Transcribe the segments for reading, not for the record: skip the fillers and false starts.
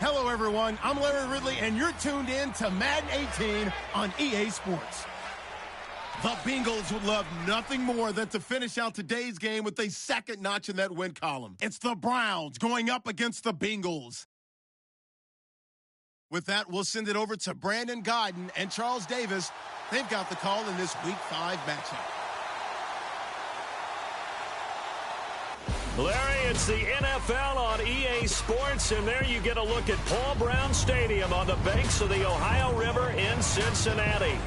Hello, everyone. I'm Larry Ridley, and you're tuned in to Madden 18 on EA Sports. The Bengals would love nothing more than to finish out today's game with a second notch in that win column. It's the Browns going up against the Bengals. With that, we'll send it over to Brandon Godden and Charles Davis. They've got the call in this Week 5 matchup. Larry, it's the NFL on EA Sports, and there you get a look at Paul Brown Stadium on the banks of the Ohio River in Cincinnati.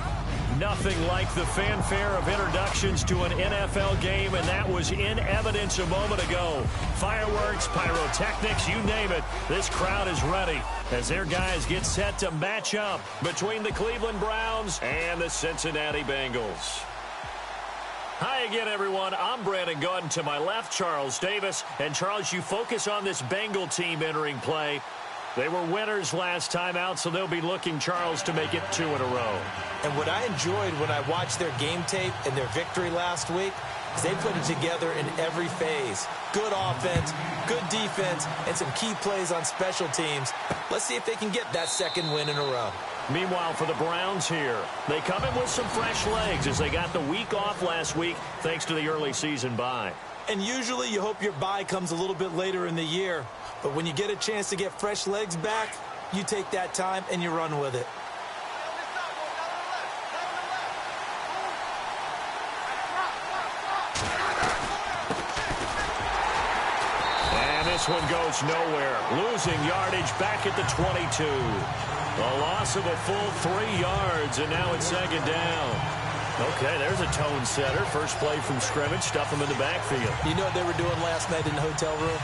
Nothing like the fanfare of introductions to an NFL game, and that was in evidence a moment ago. Fireworks, pyrotechnics, you name it. This crowd is ready as their guys get set to match up between the Cleveland Browns and the Cincinnati Bengals. Hi again, everyone. I'm Brandon Godden. To my left, Charles Davis. And, Charles, you focus on this Bengal team entering play. They were winners last time out, so they'll be looking, Charles, to make it 2 in a row. And what I enjoyed when I watched their game tape and their victory last week is they put it together in every phase. Good offense, good defense, and some key plays on special teams. Let's see if they can get that second win in a row. Meanwhile, for the Browns here, they come in with some fresh legs as they got the week off last week thanks to the early season bye. And usually you hope your bye comes a little bit later in the year. But when you get a chance to get fresh legs back, you take that time and you run with it. And this one goes nowhere. Losing yardage back at the 22. A loss of a full 3 yards, and now it's second down. Okay, there's a tone setter. First play from scrimmage, stuff them in the backfield. You know what they were doing last night in the hotel room?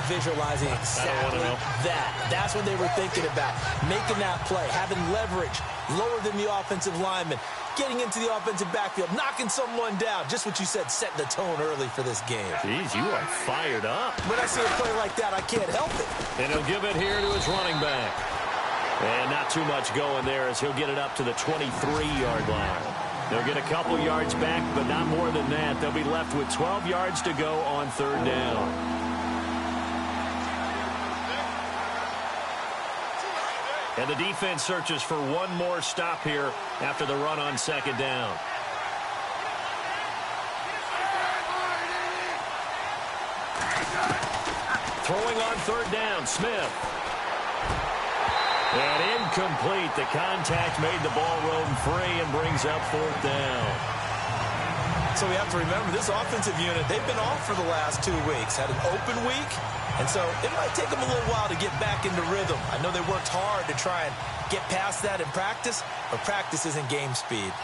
Visualizing exactly that. That's what they were thinking about. Making that play, having leverage, lower than the offensive lineman, getting into the offensive backfield, knocking someone down. Just what you said, setting the tone early for this game. Jeez, you are fired up. When I see a play like that, I can't help it. And he'll give it here to his running back. And not too much going there as he'll get it up to the 23-yard line. They'll get a couple yards back, but not more than that. They'll be left with 12 yards to go on third down. And the defense searches for one more stop here after the run on second down. Throwing on third down, Smith. And incomplete. The contact made the ball roam free and brings up fourth down. So we have to remember this offensive unit, they've been off for the last 2 weeks. Had an open week, and so it might take them a little while to get back into rhythm. I know they worked hard to try and get past that in practice, but practice isn't game speed.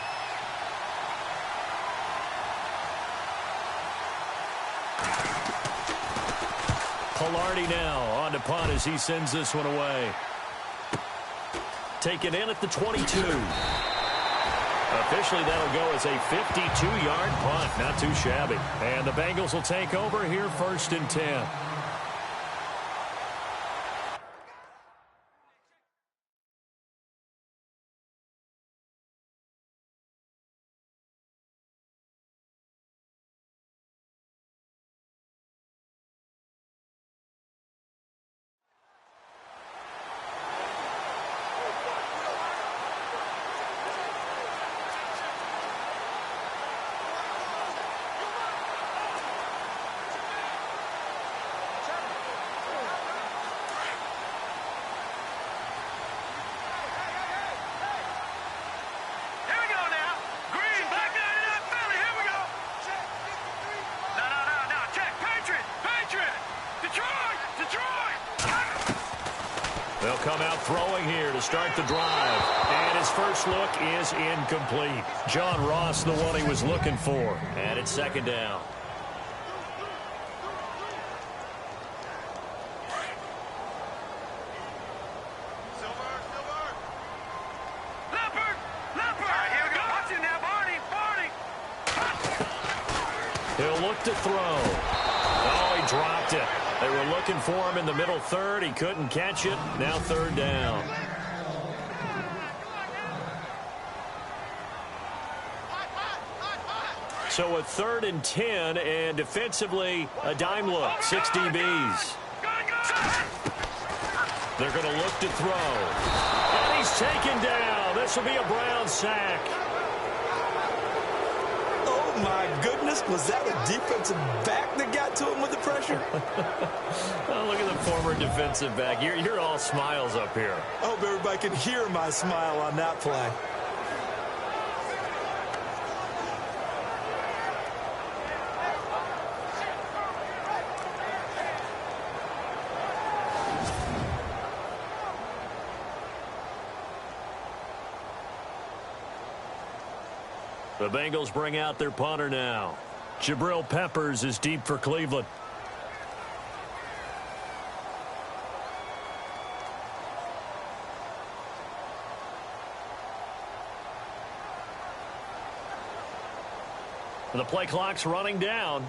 Pilardi now on to punt as he sends this one away. Taken in at the 22. Officially, that'll go as a 52-yard punt. Not too shabby. And the Bengals will take over here first and 10. They'll come out throwing here to start the drive. And his first look is incomplete. John Ross, the one he was looking for. And it's second down. He'll look to throw. Oh, he dropped it. They were looking for him in the middle third. He couldn't catch it. Now third down. So a 3rd and 10, and defensively, a dime look. 6 DBs. They're going to look to throw. And he's taken down. This will be a Brown sack. Oh, my goodness. Was that a defensive back that got to him with the pressure? Oh, look at the former defensive back. You're all smiles up here. I hope everybody can hear my smile on that play. The Bengals bring out their punter now. Jabril Peppers is deep for Cleveland. The play clock's running down.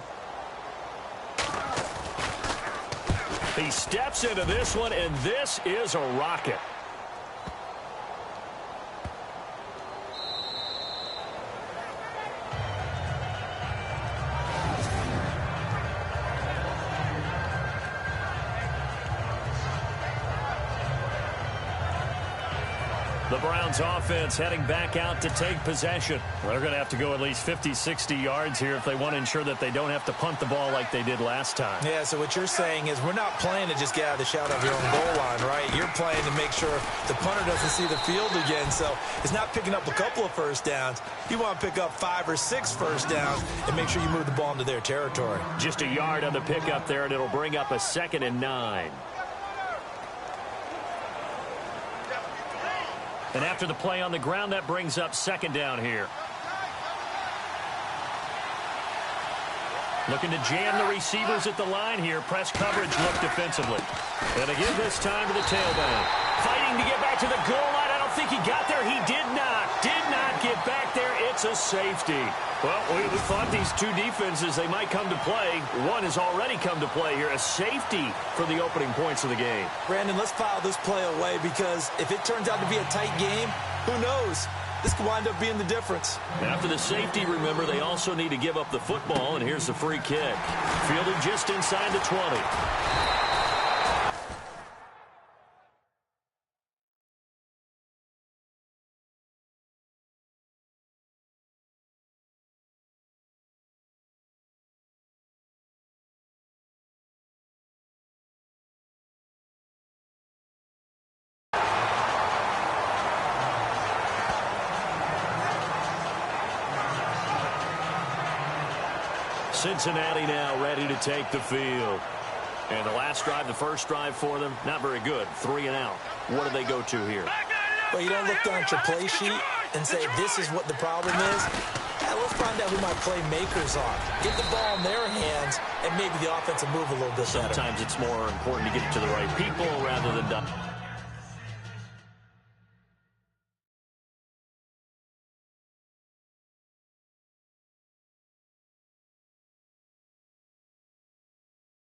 He steps into this one, and this is a rocket. The Browns offense heading back out to take possession. They're going to have to go at least 50, 60 yards here if they want to ensure that they don't have to punt the ball like they did last time. Yeah, so what you're saying is we're not playing to just get out of the shadow of your own goal line, right? You're playing to make sure the punter doesn't see the field again. So it's not picking up a couple of first downs. You want to pick up 5 or 6 first downs and make sure you move the ball into their territory. Just a yard on the pickup there, and it'll bring up a 2nd and 9. And after the play on the ground, that brings up 2nd down here. Looking to jam the receivers at the line here. Press coverage look defensively. And again this time to the tailback. Fighting to get back to the goal line. I don't think he got there. He did not. Did not get back there. It's a safety. Well, we thought these two defenses, they might come to play. One has already come to play here. A safety for the opening points of the game. Brandon, let's file this play away because if it turns out to be a tight game, who knows? This could wind up being the difference. After the safety, remember, they also need to give up the football, and here's the free kick. Fielded just inside the 20. Cincinnati now ready to take the field. And the last drive, the first drive for them, not very good. 3 and out. What do they go to here? Well, you don't look down at your play sheet and say, this is what the problem is. Let's find out who my playmakers are. Get the ball in their hands and maybe the offense will move a little bit better. Sometimes it's more important to get it to the right people rather than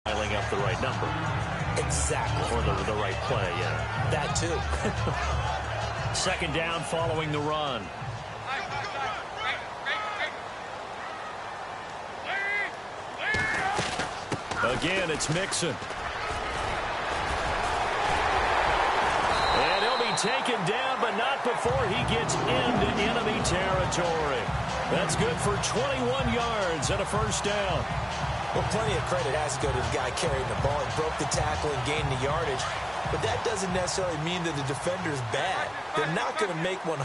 dialing up the right number. Exactly. Or the right play, yeah. That too. 2nd down following the run. Again, it's Mixon. And he'll be taken down, but not before he gets into enemy territory. That's good for 21 yards and a first down. Well, plenty of credit has to go to the guy carrying the ball. He broke the tackle and gained the yardage. But that doesn't necessarily mean that the defender's bad. They're not going to make 100%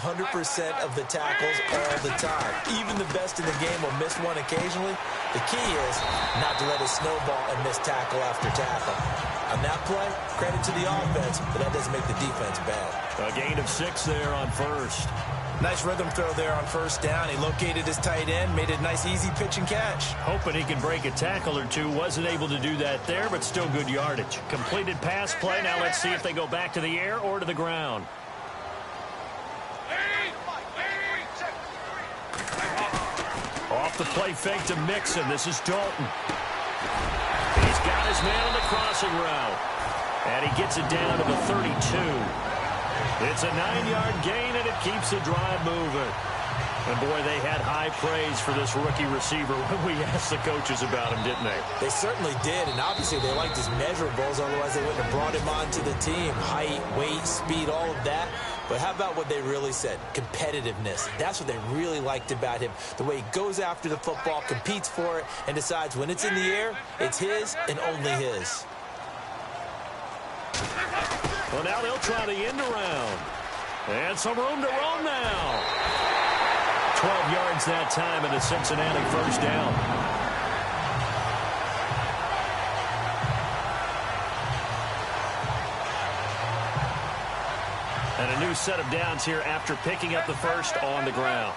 of the tackles all the time. Even the best in the game will miss one occasionally. The key is not to let it snowball and miss tackle after tackle. On that play, credit to the offense, but that doesn't make the defense bad. A gain of 6 there on first. Nice rhythm throw there on first down. He located his tight end, made it a nice, easy pitch and catch. Hoping he can break a tackle or two. Wasn't able to do that there, but still good yardage. Completed pass play. Now let's see if they go back to the air or to the ground. Off the play fake to Mixon. This is Dalton. He's got his man on the crossing route. And he gets it down to the 32. It's a 9-yard gain, and it keeps the drive moving. And, boy, they had high praise for this rookie receiver when we asked the coaches about him, didn't they? They certainly did, and obviously they liked his measurables, otherwise they wouldn't have brought him onto the team. Height, weight, speed, all of that. But how about what they really said? Competitiveness. That's what they really liked about him. The way he goes after the football, competes for it, and decides when it's in the air, it's his and only his. Well, now they'll try the end around. And some room to roam now. 12 yards that time, and a Cincinnati first down. And a new set of downs here after picking up the first on the ground.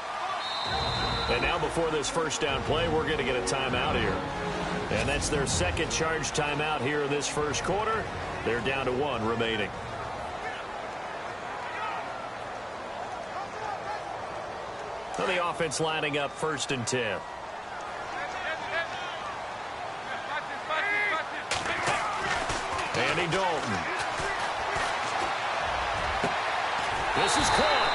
And now before this first down play, we're going to get a timeout here. And that's their second charge timeout here in this first quarter. They're down to 1 remaining. So the offense lining up 1st and 10. Andy Dalton. This is caught.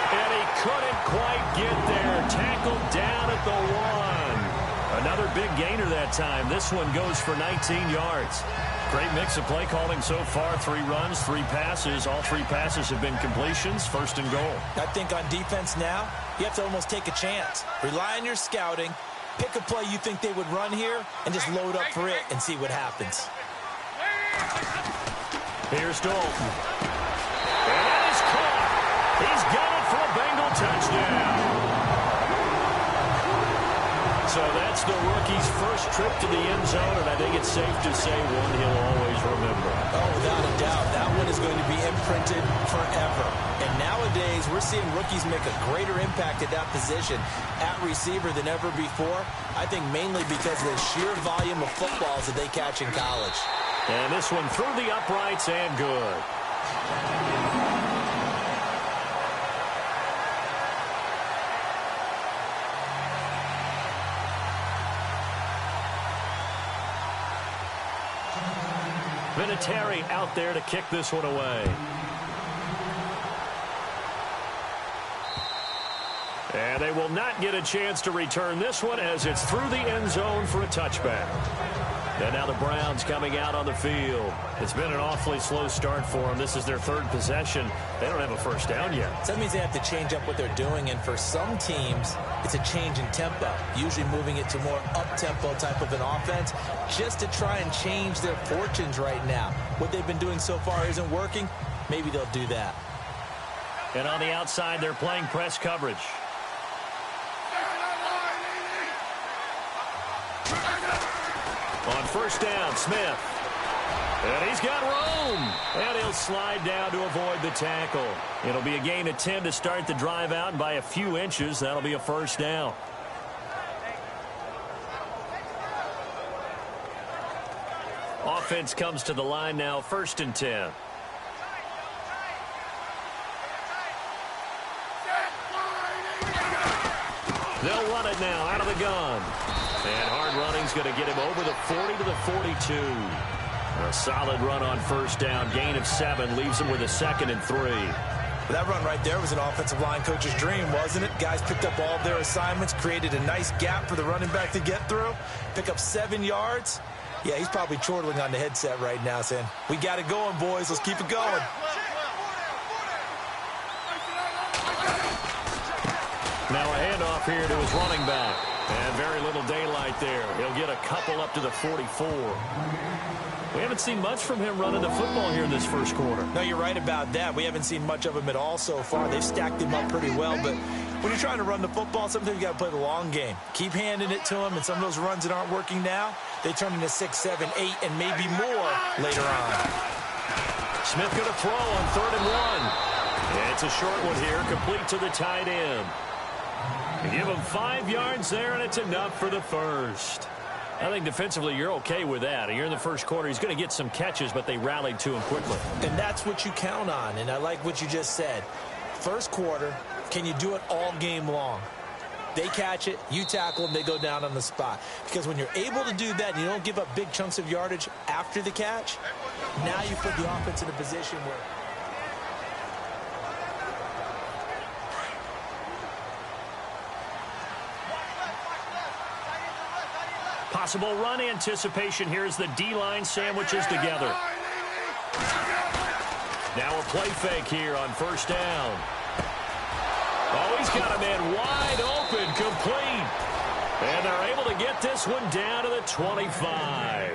And he couldn't quite get there. Tackled down at the 1. Another big gainer that time. This one goes for 19 yards. Great mix of play calling so far. 3 runs, 3 passes. All 3 passes have been completions. 1st and goal. I think on defense now, you have to almost take a chance. Rely on your scouting. Pick a play you think they would run here and just load up for it and see what happens. Here's Dalton. And that is caught. He's got it for a Bengal touchdown. So that's the rookie's first trip to the end zone, and I think it's safe to say one he'll always remember. Oh, without a doubt. That one is going to be imprinted forever. And nowadays, we're seeing rookies make a greater impact at that position at receiver than ever before. I think mainly because of the sheer volume of footballs that they catch in college. And this one through the uprights and good. Vinatieri out there to kick this one away. And they will not get a chance to return this one as it's through the end zone for a touchback. And now the Browns coming out on the field. It's been an awfully slow start for them. This is their 3rd possession. They don't have a first down yet. So that means they have to change up what they're doing, and for some teams, it's a change in tempo, usually moving it to more up-tempo type of an offense just to try and change their fortunes right now. What they've been doing so far isn't working. Maybe they'll do that. And on the outside, they're playing press coverage. On first down, Smith. And he's got room. And he'll slide down to avoid the tackle. It'll be a gain of 10 to start the drive out, and by a few inches, that'll be a first down. Offense comes to the line now, 1st and 10. They'll run it now out of the gun. And hard running's going to get him over the 40 to the 42. A solid run on first down. Gain of 7 leaves him with a 2nd and 3. That run right there was an offensive line coach's dream, wasn't it? Guys picked up all of their assignments, created a nice gap for the running back to get through, pick up 7 yards. Yeah, he's probably chortling on the headset right now saying, we got it going, boys. Let's keep it going. Now a handoff here to his running back. And very little daylight there. He'll get a couple up to the 44. We haven't seen much from him running the football here in this first quarter. No, you're right about that. We haven't seen much of him at all so far. They've stacked him up pretty well, but when you're trying to run the football, sometimes you got to play the long game. Keep handing it to him, and some of those runs that aren't working now, they turn into 6, 7, 8, and maybe more later on. Smith going to throw on 3rd and 1. And it's a short one here, complete to the tight end. Give him 5 yards there, and it's enough for the first. I think defensively you're okay with that. You're in the first quarter. He's going to get some catches, but they rallied to him quickly. And that's what you count on, and I like what you just said. First quarter, can you do it all game long? They catch it, you tackle them, they go down on the spot. Because when you're able to do that and you don't give up big chunks of yardage after the catch, now you put the offense in a position where... possible run anticipation here as the D-line sandwiches together. Now a play fake here on first down. Oh, he's got a man wide open, complete. And they're able to get this one down to the 25.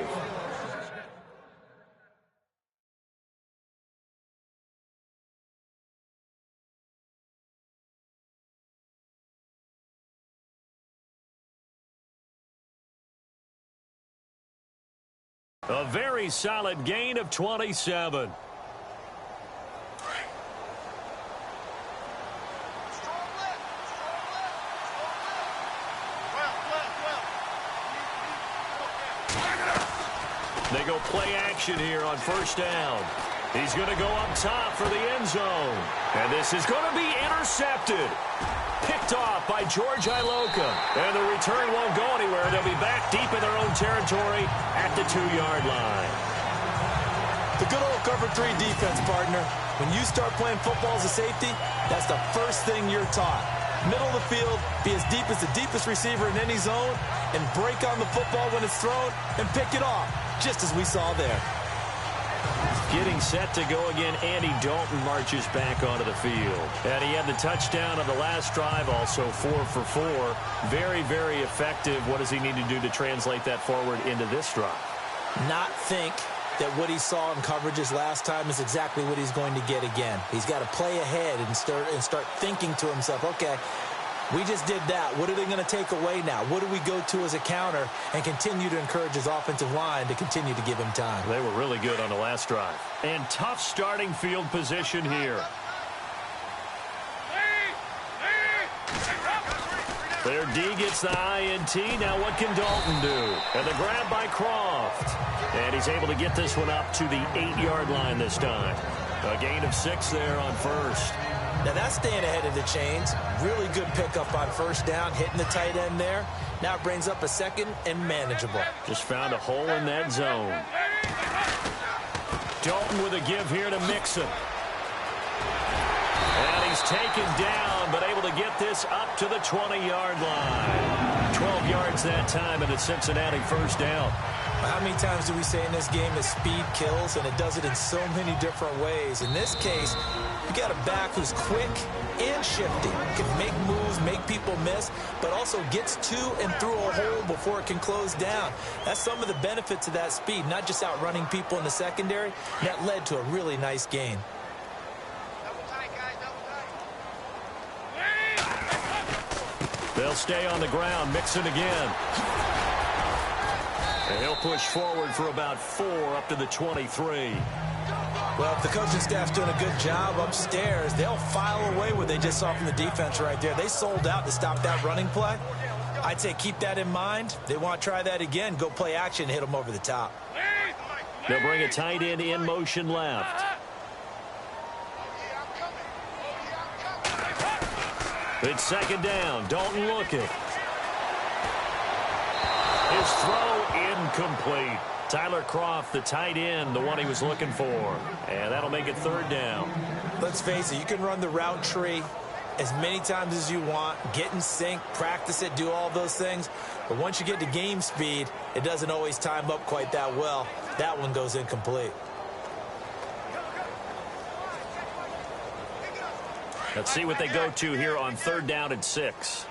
A very solid gain of 27. They go play action here on first down. He's going to go up top for the end zone. And this is going to be intercepted. Picked off by George Iloka. And the return won't go anywhere. They'll be back deep in their own territory at the 2-yard line. The good old cover 3 defense, partner. When you start playing football as a safety, that's the first thing you're taught. Middle of the field, be as deep as the deepest receiver in any zone, and break on the football when it's thrown and pick it off, just as we saw there. Getting set to go again, Andy Dalton marches back onto the field. And he had the touchdown on the last drive, also 4 for 4. Very, very effective. What does he need to do to translate that forward into this drive? Not think that what he saw in coverages last time is exactly what he's going to get again. He's got to play ahead and start thinking to himself, okay, we just did that. What are they going to take away now? What do we go to as a counter? And continue to encourage his offensive line to continue to give him time. They were really good on the last drive. And tough starting field position here. Their D gets the INT. Now what can Dalton do? And the grab by Croft. And he's able to get this one up to the 8-yard line this time. A gain of 6 there on first. Now that's staying ahead of the chains. Really good pickup on first down, hitting the tight end there. Now it brings up a second and manageable. Just found a hole in that zone. Dalton with a give here to Mixon. And he's taken down, but able to get this up to the 20-yard line. 12 yards that time, and it's Cincinnati first down. How many times do we say in this game that speed kills, and it does it in so many different ways? In this case, you got a back who's quick and shifty, can make moves, make people miss, but also gets to and through a hole before it can close down. That's some of the benefits of that speed, not just outrunning people in the secondary. That led to a really nice gain. They'll stay on the ground. Mixon again. And he'll push forward for about 4 up to the 23. Well, if the coaching staff's doing a good job upstairs, they'll file away what they just saw from the defense right there. They sold out to stop that running play. I'd say keep that in mind. They want to try that again. Go play action, hit them over the top. They'll bring a tight end in motion left. It's second down. Dalton looking. His throw incomplete. Tyler Croft, the tight end, the one he was looking for. And that'll make it third down. Let's face it, you can run the route tree as many times as you want, get in sync, practice it, do all those things. But once you get to game speed, it doesn't always time up quite that well. That one goes incomplete. Let's see what they go to here on third down and 6.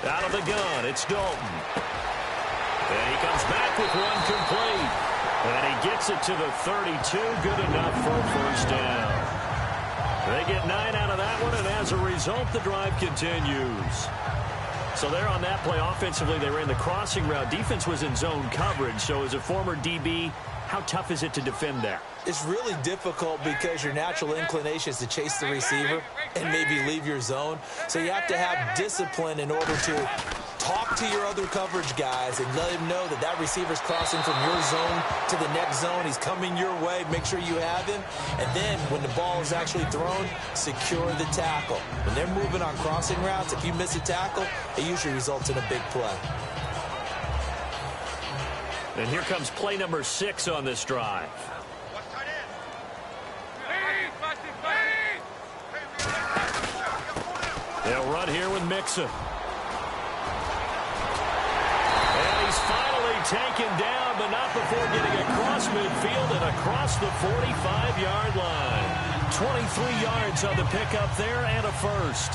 Out of the gun, it's Dalton. And he comes back with one complete. And he gets it to the 32. Good enough for a first down. They get 9 out of that one, and as a result, the drive continues. So there on that play, offensively, they ran the crossing route. Defense was in zone coverage. So as a former DB, how tough is it to defend that? It's really difficult because your natural inclination is to chase the receiver and maybe leave your zone. So you have to have discipline in order to talk to your other coverage guys and let him know that that receiver's crossing from your zone to the next zone. He's coming your way. Make sure you have him. And then when the ball is actually thrown, secure the tackle. When they're moving on crossing routes, if you miss a tackle, it usually results in a big play. And here comes play number 6 on this drive. They'll run here with Mixon. taken down, but not before getting across midfield and across the 45-yard line. 23 yards on the pickup there and a first.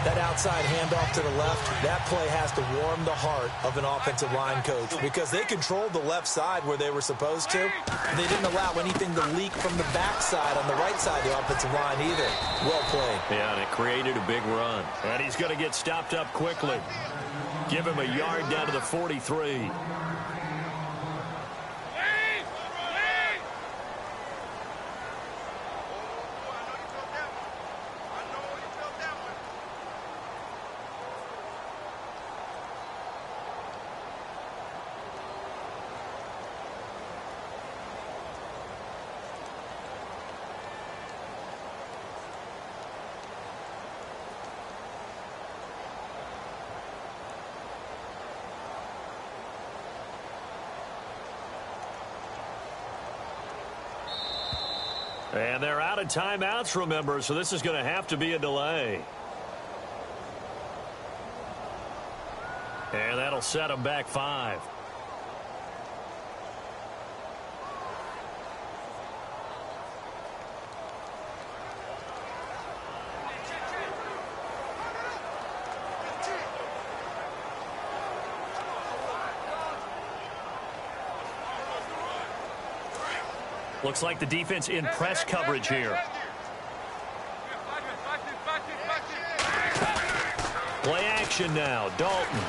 That outside handoff to the left, that play has to warm the heart of an offensive line coach because they controlled the left side where they were supposed to. They didn't allow anything to leak from the backside on the right side of the offensive line either. Well played. Yeah, and it created a big run. And he's going to get stopped up quickly. Give him a yard down to the 43. And they're out of timeouts, remember, so this is going to have to be a delay. And that'll set them back 5. Looks like the defense in press coverage here. Play action now. Dalton.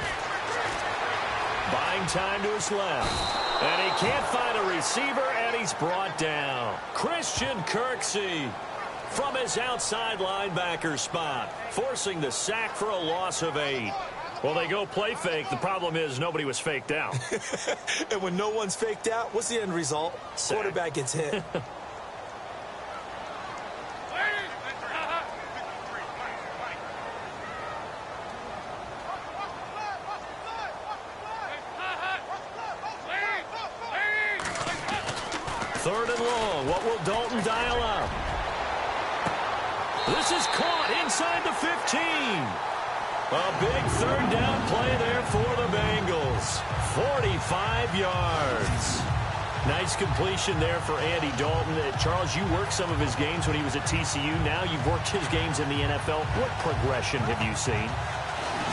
Buying time to his left. And he can't find a receiver, and he's brought down. Christian Kirksey from his outside linebacker spot, forcing the sack for a loss of 8. Well, they go play fake. The problem is nobody was faked out. And when no one's faked out, what's the end result? Sack. Quarterback gets hit. Third and long. What will Dalton dial up? This is caught inside the 15. A big third down play there for the Bengals. 45 yards. Nice completion there for Andy Dalton. Charles, you worked some of his games when he was at TCU. Now you've worked his games in the NFL. What progression have you seen?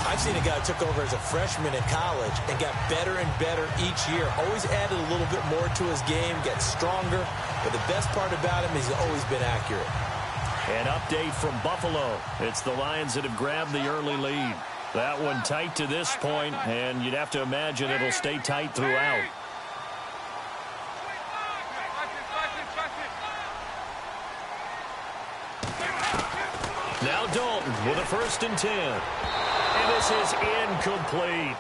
I've seen a guy who took over as a freshman in college and got better and better each year. Always added a little bit more to his game, gets stronger. But the best part about him is he's always been accurate. An update from Buffalo. It's the Lions that have grabbed the early lead. That one tight to this point, and you'd have to imagine it'll stay tight throughout. Now Dalton with a 1st and 10. And this is incomplete.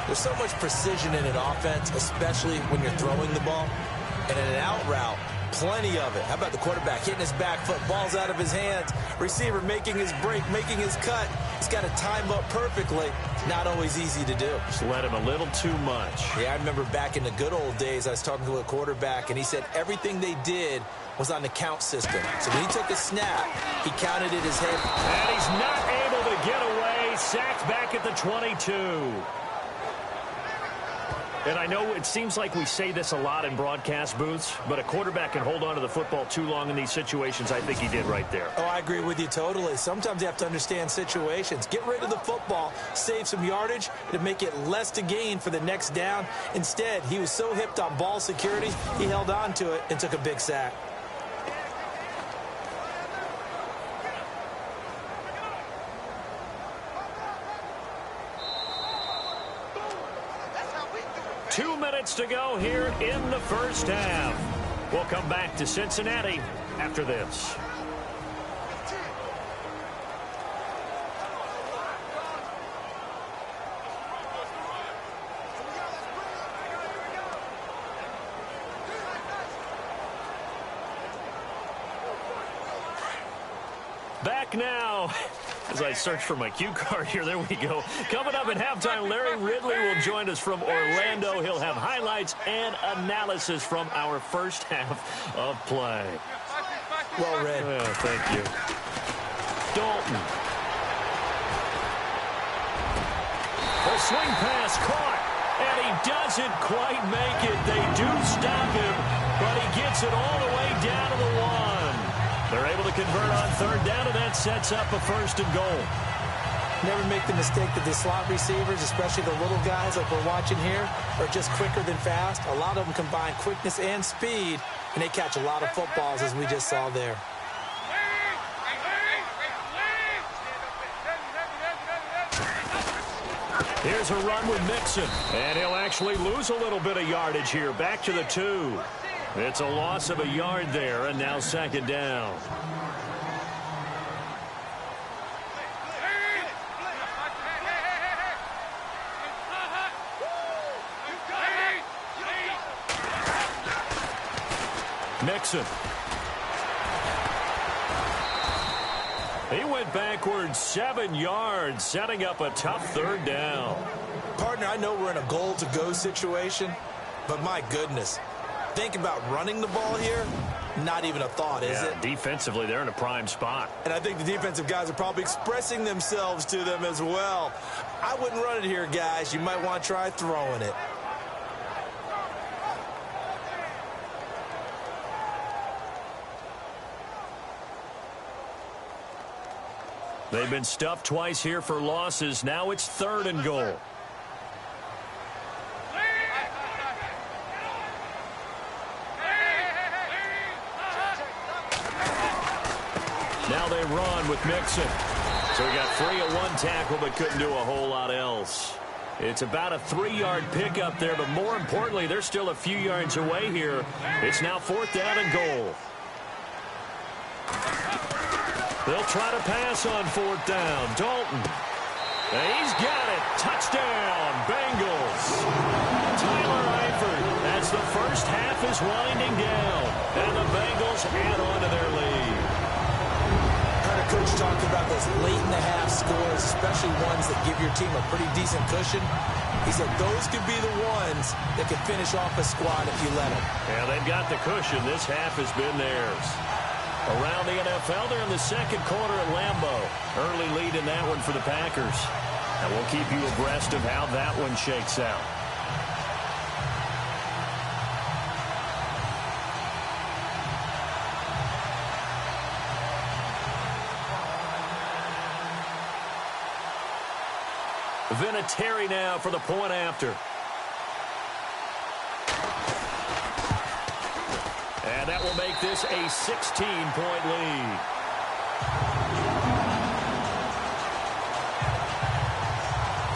There's so much precision in an offense, especially when you're throwing the ball. And in an out route, plenty of it. How about the quarterback hitting his back foot, ball's out of his hands, receiver making his break, making his cut. He's got to time up perfectly. Not always easy to do. Just let him a little too much. Yeah, I remember back in the good old days, I was talking to a quarterback, and he said everything they did was on the count system. So when he took a snap, he counted it his head. And he's not able to get away. Sacked back at the 22. And I know it seems like we say this a lot in broadcast booths, but a quarterback can hold on to the football too long in these situations. I think he did right there. Oh, I agree with you totally. Sometimes you have to understand situations. Get rid of the football, save some yardage to make it less to gain for the next down. Instead, he was so hipped on ball security, he held on to it and took a big sack. Two minutes to go here in the first half. We'll come back to Cincinnati after this. Back now. As I search for my cue card here, there we go. Coming up at halftime, Larry Ridley will join us from Orlando. He'll have highlights and analysis from our first half of play. Well read. Oh, thank you. Dalton. A swing pass caught, and he doesn't quite make it. They do stop him, but he gets it all the way down to the 1. They're able to convert on third down, and that sets up a 1st and goal. Never make the mistake that the slot receivers, especially the little guys like we're watching here, are just quicker than fast. A lot of them combine quickness and speed, and they catch a lot of footballs, as we just saw there. Here's a run with Mixon, and he'll actually lose a little bit of yardage here. Back to the 2. It's a loss of a yard there, and now 2nd down. Mixon. He went backwards 7 yards, setting up a tough 3rd down. Partner, I know we're in a goal-to-go situation, but my goodness, think about running the ball here, not even a thought, is it? Defensively, they're in a prime spot. And I think the defensive guys are probably expressing themselves to them as well. I wouldn't run it here, guys. You might want to try throwing it. They've been stuffed twice here for losses. Now it's 3rd and goal. Now they run with Mixon. So he got free of 1 tackle but couldn't do a whole lot else. It's about a 3-yard pickup there, but more importantly, they're still a few yards away here. It's now 4th down and goal. They'll try to pass on 4th down. Dalton. And he's got it. Touchdown, Bengals. Tyler Eifert, as the first half is winding down, and the Bengals add on to their lead. Heard a coach talk about those late-in-the-half scores, especially ones that give your team a pretty decent cushion. He said those could be the ones that could finish off a squad if you let them. Yeah, they've got the cushion. This half has been theirs. Around the NFL, they're in the 2nd quarter at Lambeau. Early lead in that one for the Packers. And we'll keep you abreast of how that one shakes out. Vinatieri now for the point after. And that will make this a 16-point lead.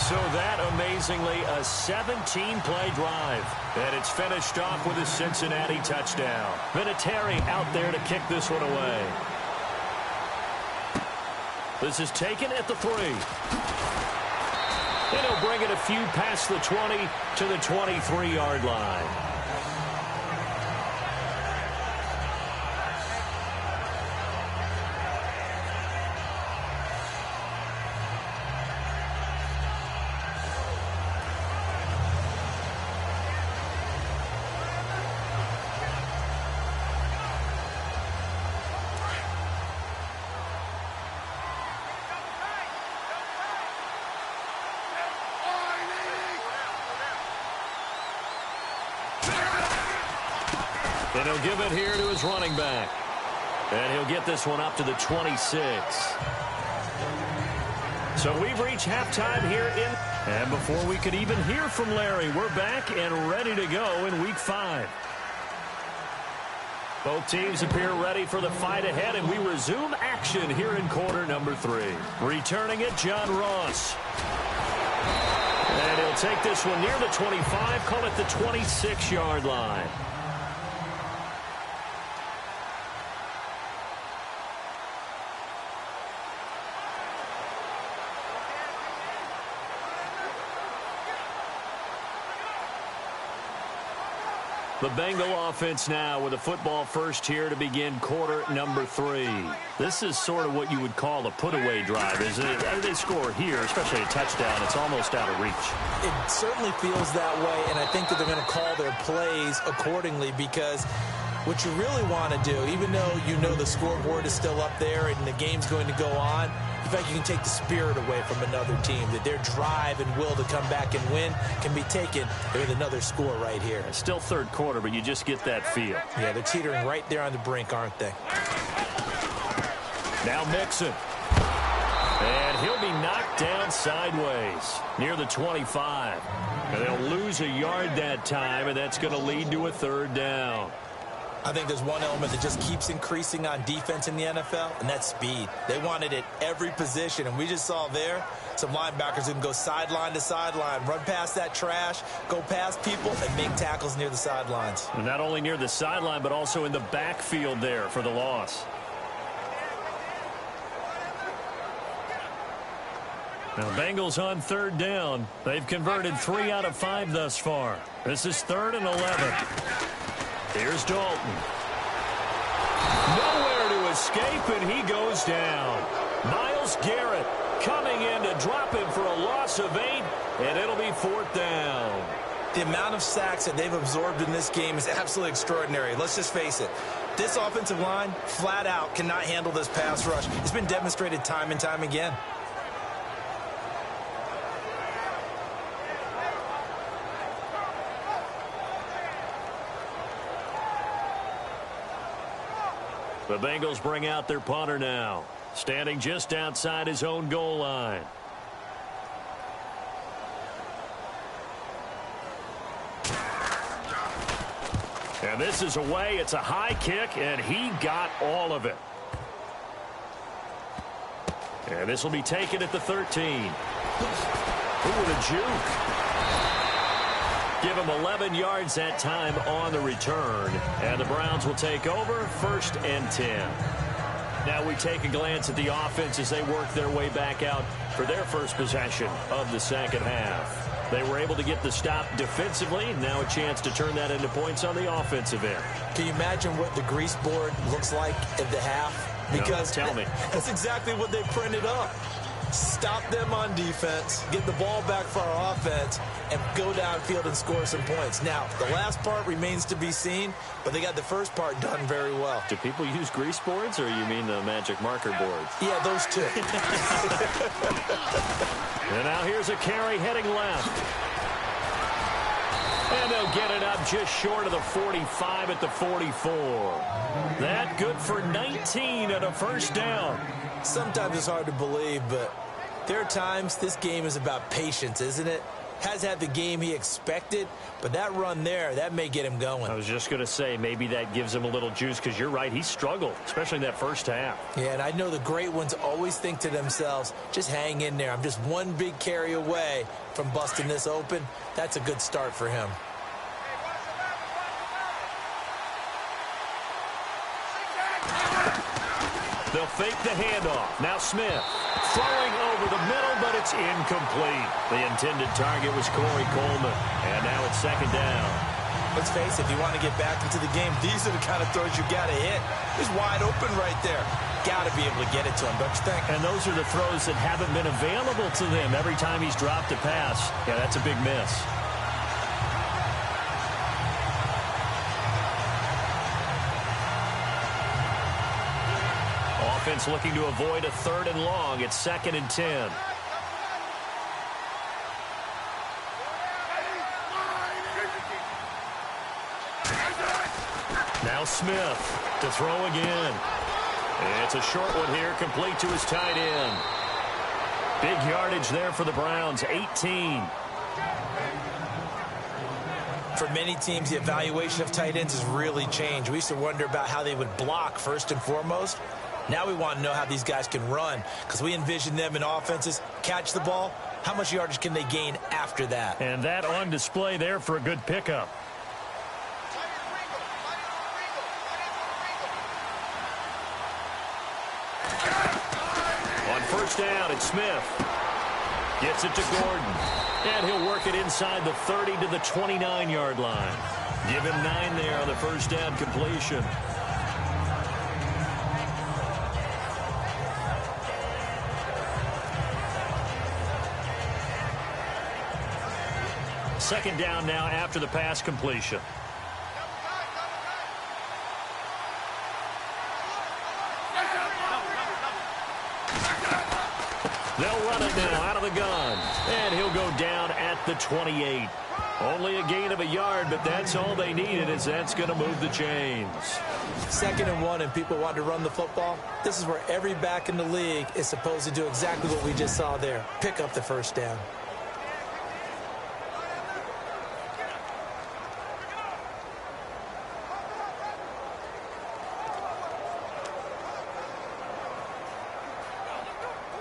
So that, amazingly, a 17-play drive. And it's finished off with a Cincinnati touchdown. Vinatieri out there to kick this one away. This is taken at the 3. And he'll bring it a few past the 20 to the 23-yard line. And he'll give it here to his running back. And he'll get this one up to the 26. So we've reached halftime here in... And before we could even hear from Larry, we're back and ready to go in Week 5. Both teams appear ready for the fight ahead, and we resume action here in quarter number 3. Returning it, John Ross. And he'll take this one near the 25, call it the 26-yard line. The Bengal offense now with a football first here to begin quarter number 3. This is sort of what you would call a put-away drive, isn't it? They score here, especially a touchdown. It's almost out of reach. It certainly feels that way, and I think that they're going to call their plays accordingly because what you really want to do, even though you know the scoreboard is still up there and the game's going to go on, in fact, you can take the spirit away from another team, that their drive and will to come back and win can be taken with another score right here. It's still third quarter, but you just get that feel. Yeah, they're teetering right there on the brink, aren't they? Now Mixon. And he'll be knocked down sideways near the 25. And they'll lose a yard that time, and that's going to lead to a third down. I think there's one element that just keeps increasing on defense in the NFL, and that's speed. They want it at every position, and we just saw there some linebackers who can go sideline to sideline, run past that trash, go past people, and make tackles near the sidelines. And not only near the sideline, but also in the backfield there for the loss. Now, Bengals on third down. They've converted 3 out of 5 thus far. This is 3rd and 11. Here's Dalton. Nowhere to escape, and he goes down. Myles Garrett coming in to drop him for a loss of 8, and it'll be 4th down. The amount of sacks that they've absorbed in this game is absolutely extraordinary. Let's just face it. This offensive line, flat out, cannot handle this pass rush. It's been demonstrated time and time again. The Bengals bring out their punter now, standing just outside his own goal line. And this is away. It's a high kick, and he got all of it. And this will be taken at the 13. Ooh, with a juke. Give him 11 yards that time on the return. And the Browns will take over 1st and 10. Now we take a glance at the offense as they work their way back out for their first possession of the second half. They were able to get the stop defensively. Now a chance to turn that into points on the offensive end. Can you imagine what the grease board looks like at the half? Because no, tell me. That's exactly what they printed up. Stop them on defense, get the ball back for our offense, and go downfield and score some points. Now, the last part remains to be seen, but they got the first part done very well. Do people use grease boards, or you mean the magic marker boards? Yeah, those two. And now here's a carry heading left. And they'll get it up just short of the 45 at the 44. That good for 19 and a first down. Sometimes it's hard to believe, but there are times this game is about patience, isn't it? Has had the game he expected, but that run there, that may get him going. I was just going to say, maybe that gives him a little juice, because you're right, he struggled, especially in that first half. Yeah, and I know the great ones always think to themselves, just hang in there. I'm just one big carry away from busting this open. That's a good start for him. They'll fake the handoff. Now Smith throwing over the middle, but it's incomplete. The intended target was Corey Coleman. And now it's 2nd down. Let's face it, if you want to get back into the game, these are the kind of throws you got to hit. He's wide open right there. Got to be able to get it to him, don't you think? And those are the throws that haven't been available to them every time he's dropped a pass. Yeah, that's a big miss. Offense looking to avoid a 3rd and long. It's 2nd and 10. Now Smith to throw again. It's a short one here, complete to his tight end. Big yardage there for the Browns, 18. For many teams, the evaluation of tight ends has really changed. We used to wonder about how they would block first and foremost. Now we want to know how these guys can run, because we envision them in offenses, catch the ball, how much yardage can they gain after that? And that on display there for a good pickup. On 1st down, it's Smith. Gets it to Gordon. And he'll work it inside the 30 to the 29-yard line. Give him 9 there on the 1st down completion. Second down now after the pass completion. the gun. And he'll go down at the 28. Only a gain of a yard, but that's all they needed, as that's going to move the chains. 2nd and 1, and people want to run the football. This is where every back in the league is supposed to do exactly what we just saw there. Pick up the first down.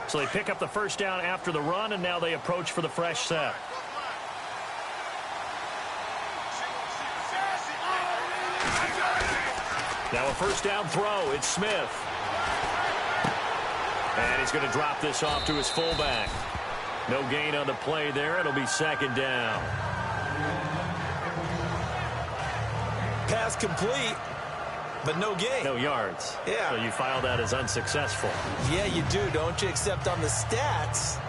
So they pick up the first down after the run, and now they approach for the fresh set. Now a first down throw. It's Smith. And he's going to drop this off to his fullback. No gain on the play there. It'll be 2nd down. Pass complete, but no gain. No yards. Yeah. So you file that as unsuccessful. Yeah, you do, don't you? Except on the stats,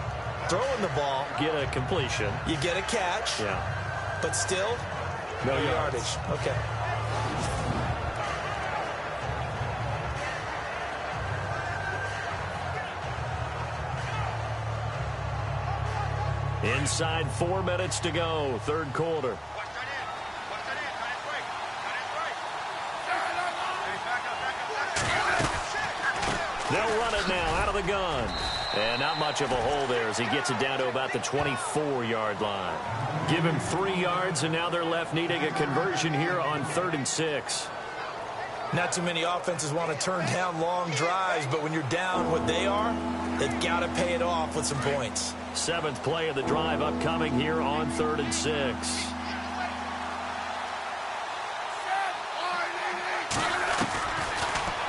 throwing the ball. Get a completion. You get a catch. Yeah. But still, no yardage. Okay. Inside 4 minutes to go, 3rd quarter. They'll run it now out of the gun. And not much of a hole there as he gets it down to about the 24-yard line. Give him 3 yards, and now they're left needing a conversion here on 3rd and 6. Not too many offenses want to turn down long drives, but when you're down what they are, they've got to pay it off with some points. 7th play of the drive upcoming here on 3rd and 6.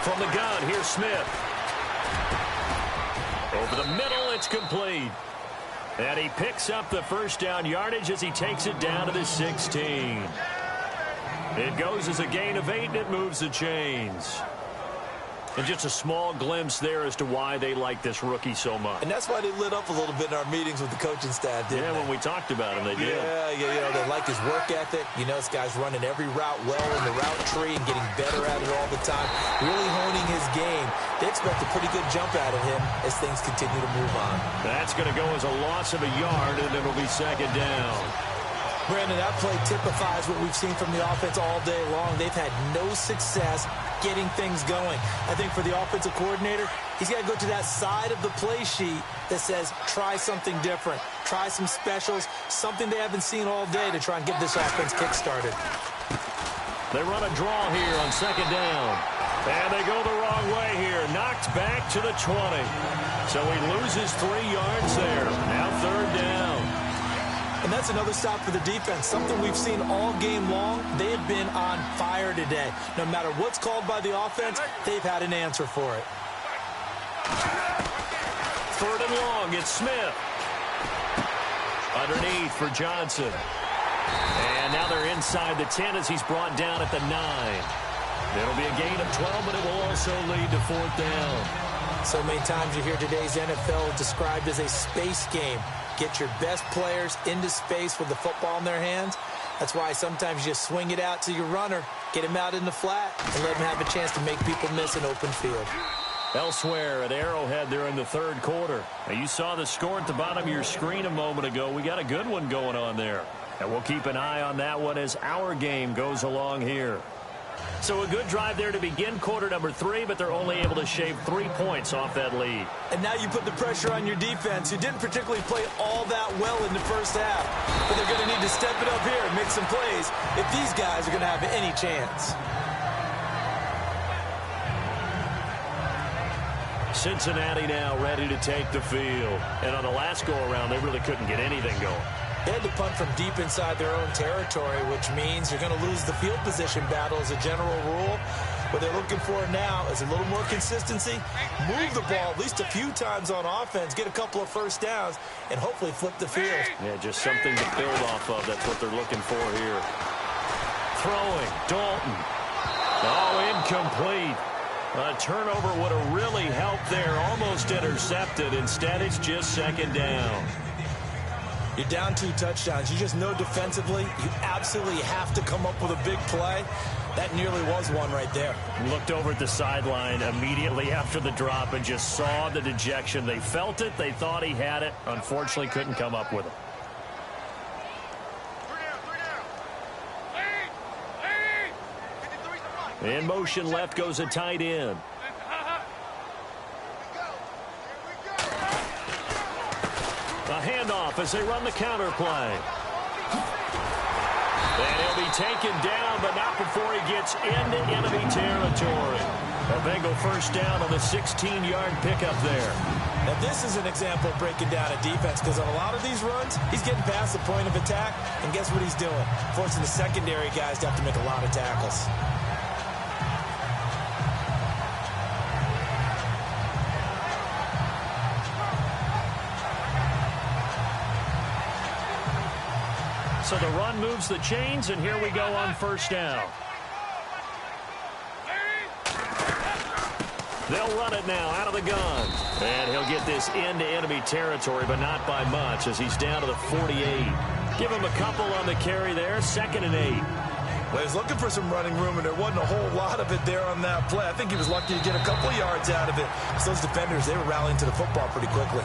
From the gun, here's Smith. Over the middle, it's complete. And he picks up the first down yardage as he takes it down to the 16. It goes as a gain of 8, and it moves the chains. And just a small glimpse there as to why they like this rookie so much. And that's why they lit up a little bit in our meetings with the coaching staff, didn't they? When we talked about him, they did. Yeah, you know, they like his work ethic. You know, this guy's running every route well in the route tree and getting better at it all the time. Really honing his game. They expect a pretty good jump out of him as things continue to move on. That's going to go as a loss of a yard, and it'll be 2nd down. Brandon, that play typifies what we've seen from the offense all day long. They've had no success getting things going. I think for the offensive coordinator, he's got to go to that side of the play sheet that says, try something different. Try some specials, something they haven't seen all day to try and get this offense kick-started. They run a draw here on 2nd down. And they go the wrong way here. Knocked back to the 20. So he loses 3 yards there. Now 3rd down. And that's another stop for the defense. Something we've seen all game long. They have been on fire today. No matter what's called by the offense, they've had an answer for it. 3rd and long. It's Smith. Underneath for Johnson. And now they're inside the 10 as he's brought down at the 9. It'll be a gain of 12, but it will also lead to 4th down. So many times you hear today's NFL described as a space game. Get your best players into space with the football in their hands. That's why sometimes you swing it out to your runner, get him out in the flat, and let him have a chance to make people miss an open field. Elsewhere at Arrowhead, they're in the 3rd quarter. Now, you saw the score at the bottom of your screen a moment ago. We got a good one going on there. And we'll keep an eye on that one as our game goes along here. So a good drive there to begin quarter number 3, but they're only able to shave 3 points off that lead. And now you put the pressure on your defense, who didn't particularly play all that well in the first half. But they're going to need to step it up here and make some plays if these guys are going to have any chance. Cincinnati now ready to take the field. And on the last go-around, they really couldn't get anything going. They had to punt from deep inside their own territory, which means you're going to lose the field position battle as a general rule. What they're looking for now is a little more consistency, move the ball at least a few times on offense, get a couple of first downs, and hopefully flip the field. Yeah, just something to build off of. That's what they're looking for here. Throwing, Dalton. Oh, incomplete. A turnover would have really helped there, almost intercepted. Instead, it's just 2nd down. You're down 2 touchdowns. You just know defensively you absolutely have to come up with a big play. That nearly was one right there. Looked over at the sideline immediately after the drop and just saw the dejection. They felt it. They thought he had it. Unfortunately, couldn't come up with it. In motion left goes a tight end. A handoff as they run the counter play. And he'll be taken down, but not before he gets into enemy territory. A Bengal first down on the 16-yard pickup there. Now this is an example of breaking down a defense, because on a lot of these runs, he's getting past the point of attack, and guess what he's doing? Forcing the secondary guys to have to make a lot of tackles. So the run moves the chains, and here we go on first down. They'll run it now out of the gun. And he'll get this into enemy territory, but not by much as he's down to the 48. Give him a couple on the carry there, 2nd and 8. Well, he was looking for some running room, and there wasn't a whole lot of it there on that play. I think he was lucky to get a couple yards out of it. So those defenders, they were rallying to the football pretty quickly.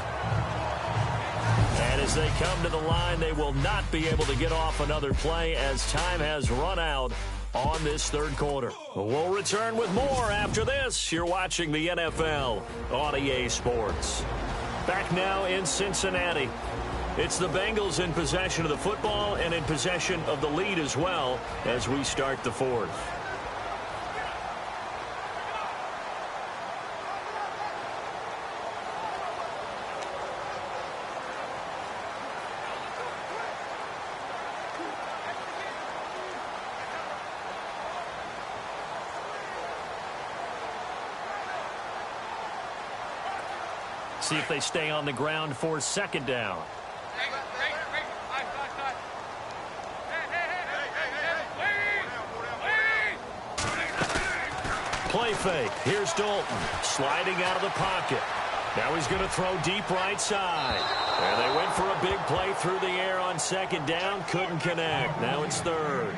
And as they come to the line, they will not be able to get off another play as time has run out on this third quarter. We'll return with more after this. You're watching the NFL on EA Sports. Back now in Cincinnati. It's the Bengals in possession of the football and in possession of the lead as well as we start the fourth. See if they stay on the ground for 2nd down. Play fake. Here's Dalton sliding out of the pocket. Now he's going to throw deep right side. And they went for a big play through the air on 2nd down. Couldn't connect. Now it's 3rd.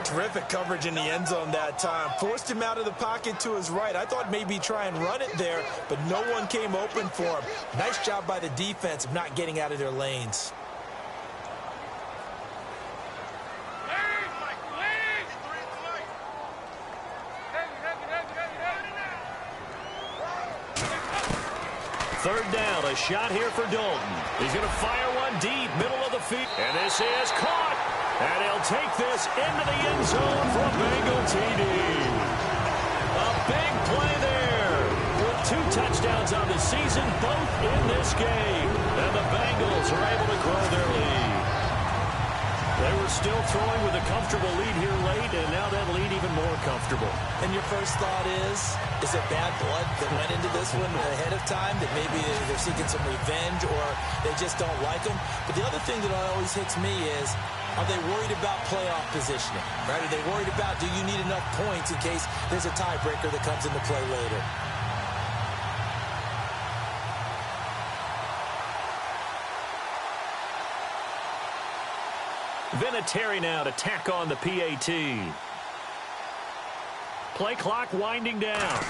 Terrific coverage in the end zone that time. Forced him out of the pocket to his right. I thought maybe try and run it there, but no one came open for him. Nice job by the defense of not getting out of their lanes. Third down, a shot here for Dalton. He's going to fire one deep, middle of the field. And this is caught. And he'll take this into the end zone for a Bengal TD. A big play there with 2 touchdowns on the season, both in this game. And the Bengals are able to grow their lead. They were still throwing with a comfortable lead here late, and now that lead even more comfortable. And your first thought is it bad blood that went into this one ahead of time, that maybe they're seeking some revenge or they just don't like them? But the other thing that always hits me is, are they worried about playoff positioning? Right? Are they worried about, do you need enough points in case there's a tiebreaker that comes into play later? Vinatieri now to tack on the PAT. Play clock winding down.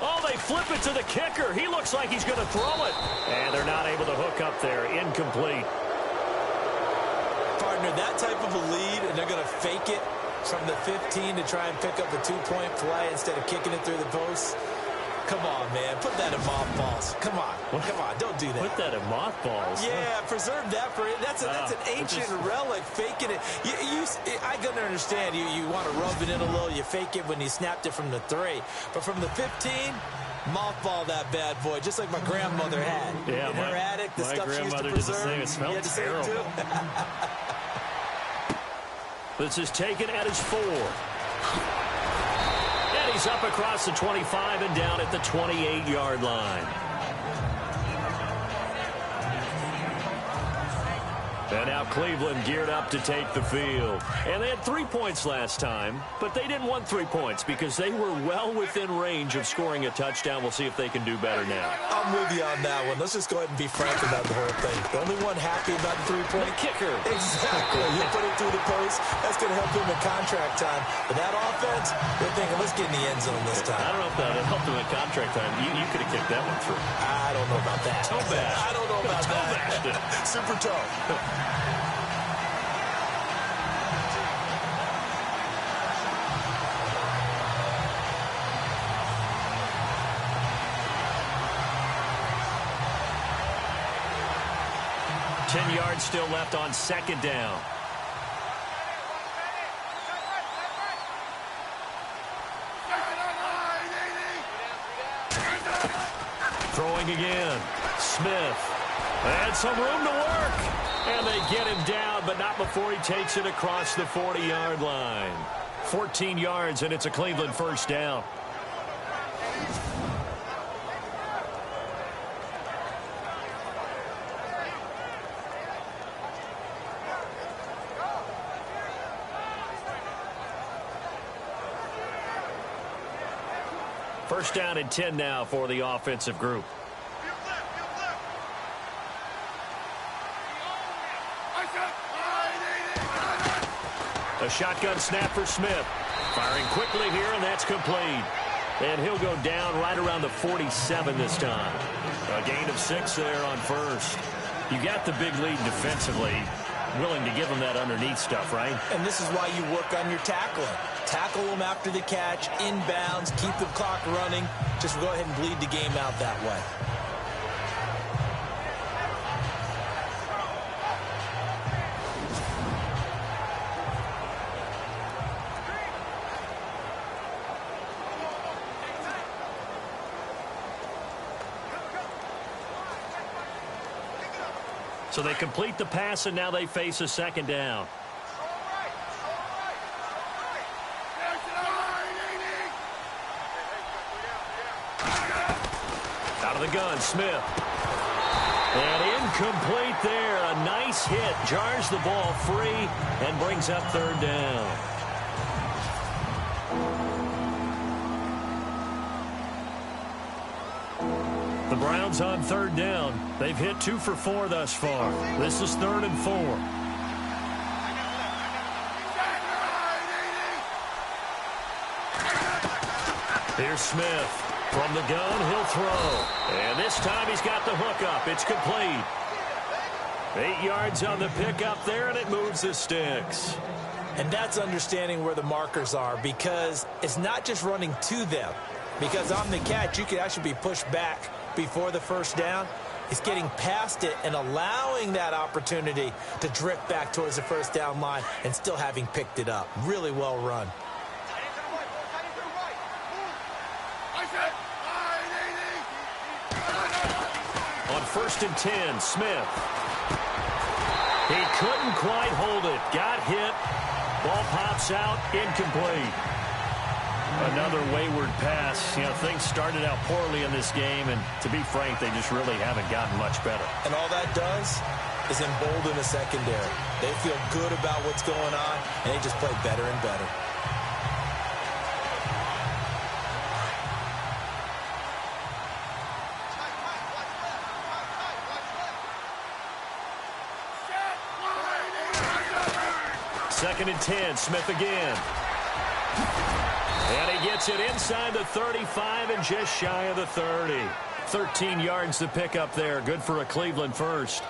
Oh, they flip it to the kicker. He looks like he's going to throw it. And they're not able to hook up there. Incomplete. Partner, that type of a lead, and they're going to fake it from the 15 to try and pick up a 2-point play instead of kicking it through the posts. Come on, man. Put that in mothballs. Come on. Come on. Don't do that. Put that in mothballs. Yeah, preserve that for it. That's an ancient relic, faking it. I can understand you want to rub it in a little. You fake it when you snapped it from the 3. But from the 15, mothball that bad boy, just like my grandmother had. Yeah, in her attic, the stuff she used to preserve. It smelled terrible. This is taken at his 4. And he's up across the 25 and down at the 28-yard line. And now Cleveland geared up to take the field. And they had 3 points last time, but they didn't want 3 points because they were well within range of scoring a touchdown. We'll see if they can do better now. I'm with you on that one. Let's just go ahead and be frank about the whole thing. The only one happy about the 3-point kicker. Exactly. You put it through the post. That's going to help him in contract time. But that offense, they're thinking, let's get in the end zone this time. I don't know if that helped him in contract time. You could have kicked that one through. I don't know about that. Toe bash. I don't know about that. Super toe. Yards still left on second down. Throwing again. Smith. And some room to work. And they get him down, but not before he takes it across the 40-yard line. 14 yards, and it's a Cleveland first down. First down and 10 now for the offensive group. A shotgun snap for Smith. Firing quickly here, and that's complete. And he'll go down right around the 47 this time. A gain of 6 there on first. You got the big lead defensively. Willing to give them that underneath stuff, right? And this is why you work on your tackling. Tackle them after the catch, inbounds, keep the clock running. Just go ahead and bleed the game out that way. So they complete the pass, and now they face a second down. Out of the gun, Smith. And incomplete there. A nice hit. Jars the ball free and brings up third down. The Browns on third down. They've hit 2 for 4 thus far. This is 3rd and 4. Here's Smith. From the gun, he'll throw. And this time he's got the hook up. It's complete. 8 yards on the pickup there, and it moves the sticks. And that's understanding where the markers are, because it's not just running to them. Because on the catch, you could actually be pushed back before the first down. It's getting past it and allowing that opportunity to drift back towards the first down line and still having picked it up. Really well run. On 1st and 10, Smith. He couldn't quite hold it. Got hit. Ball pops out. Incomplete. Another wayward pass. You know, things started out poorly in this game, and to be frank, they just really haven't gotten much better. And all that does is embolden the secondary. They feel good about what's going on, and they just play better and better. Second and 10, Smith again. And he gets it inside the 35 and just shy of the 30. 13 yards to pick up there. Good for a Cleveland first.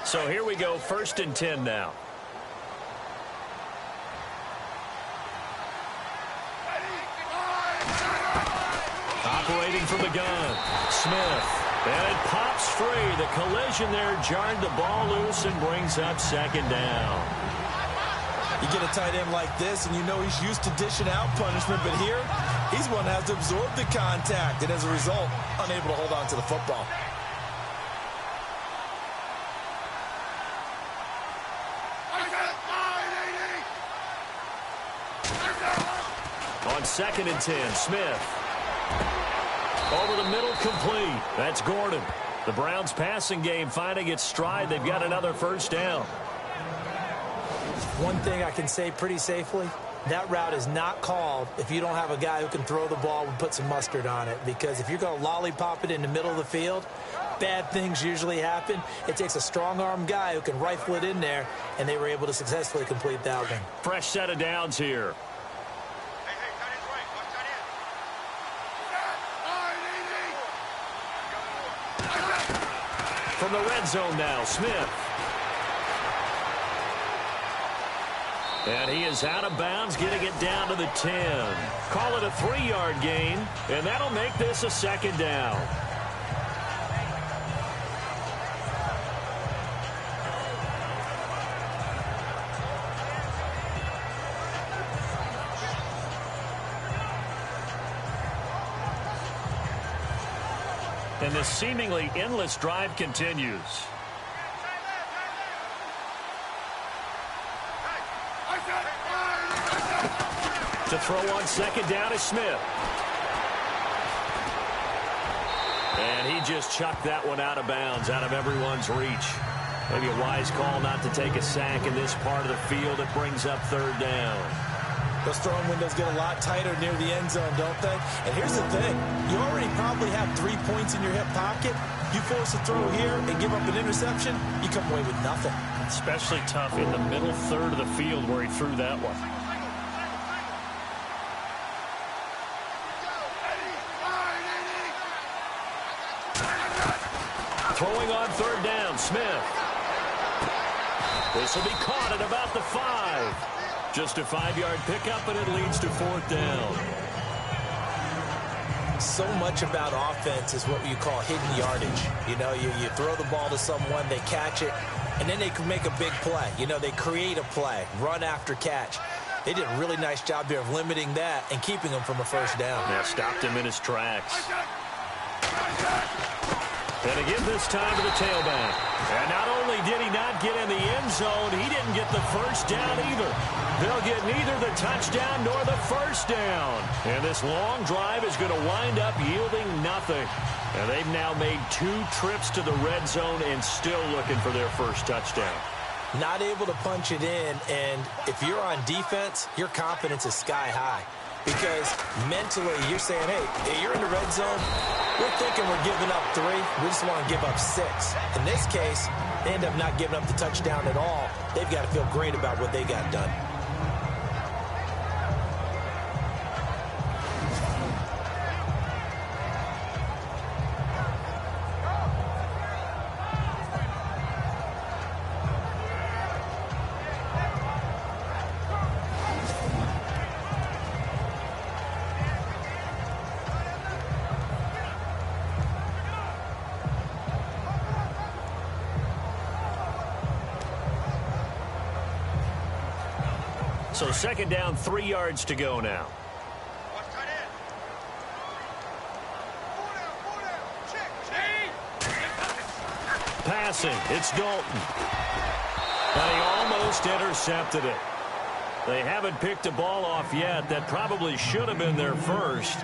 So here we go, 1st and 10 now. Operating from the gun, Smith. And it pops free. The collision there jarred the ball loose and brings up second down. You get a tight end like this, and you know he's used to dishing out punishment, but here, he's one that has to absorb the contact, and as a result, unable to hold on to the football. On 2nd and 10, Smith. Over the middle, complete. That's Gordon. The Browns passing game finding its stride. They've got another first down. One thing I can say pretty safely, that route is not called if you don't have a guy who can throw the ball and put some mustard on it. Because if you're going to lollipop it in the middle of the field, bad things usually happen. It takes a strong-arm guy who can rifle it in there, and they were able to successfully complete that one. Fresh set of downs here. From the red zone now, Smith. And he is out of bounds, getting it down to the 10. Call it a 3-yard gain, and that'll make this a second down. And this seemingly endless drive continues. To throw on second down is Smith. And he just chucked that one out of bounds, out of everyone's reach. Maybe a wise call not to take a sack in this part of the field. It brings up third down. Those throwing windows get a lot tighter near the end zone, don't they? And here's the thing. You already probably have 3 points in your hip pocket. You force a throw here and give up an interception, you come away with nothing. Especially tough in the middle third of the field where he threw that one. Throwing on third down, Smith. This will be caught at about the 5. Just a 5-yard pickup, and it leads to fourth down. So much about offense is what you call hidden yardage. You know, you throw the ball to someone, they catch it, and then they can make a big play. You know, they create a play, run after catch. They did a really nice job there of limiting that and keeping him from a first down. Yeah, stopped him in his tracks. And again this time to the tailback. And not only did he not get in the end zone, he didn't get the first down either. They'll get neither the touchdown nor the first down. And this long drive is going to wind up yielding nothing. And they've now made 2 trips to the red zone and still looking for their first touchdown. Not able to punch it in, and if you're on defense, your confidence is sky high. Because mentally, you're saying, hey, you're in the red zone. We're thinking we're giving up 3. We just want to give up 6. In this case, they end up not giving up the touchdown at all. They've got to feel great about what they got done. So second down, 3 yards to go now. Passing, it's Dalton. And he almost intercepted it. They haven't picked a ball off yet. That probably should have been their first.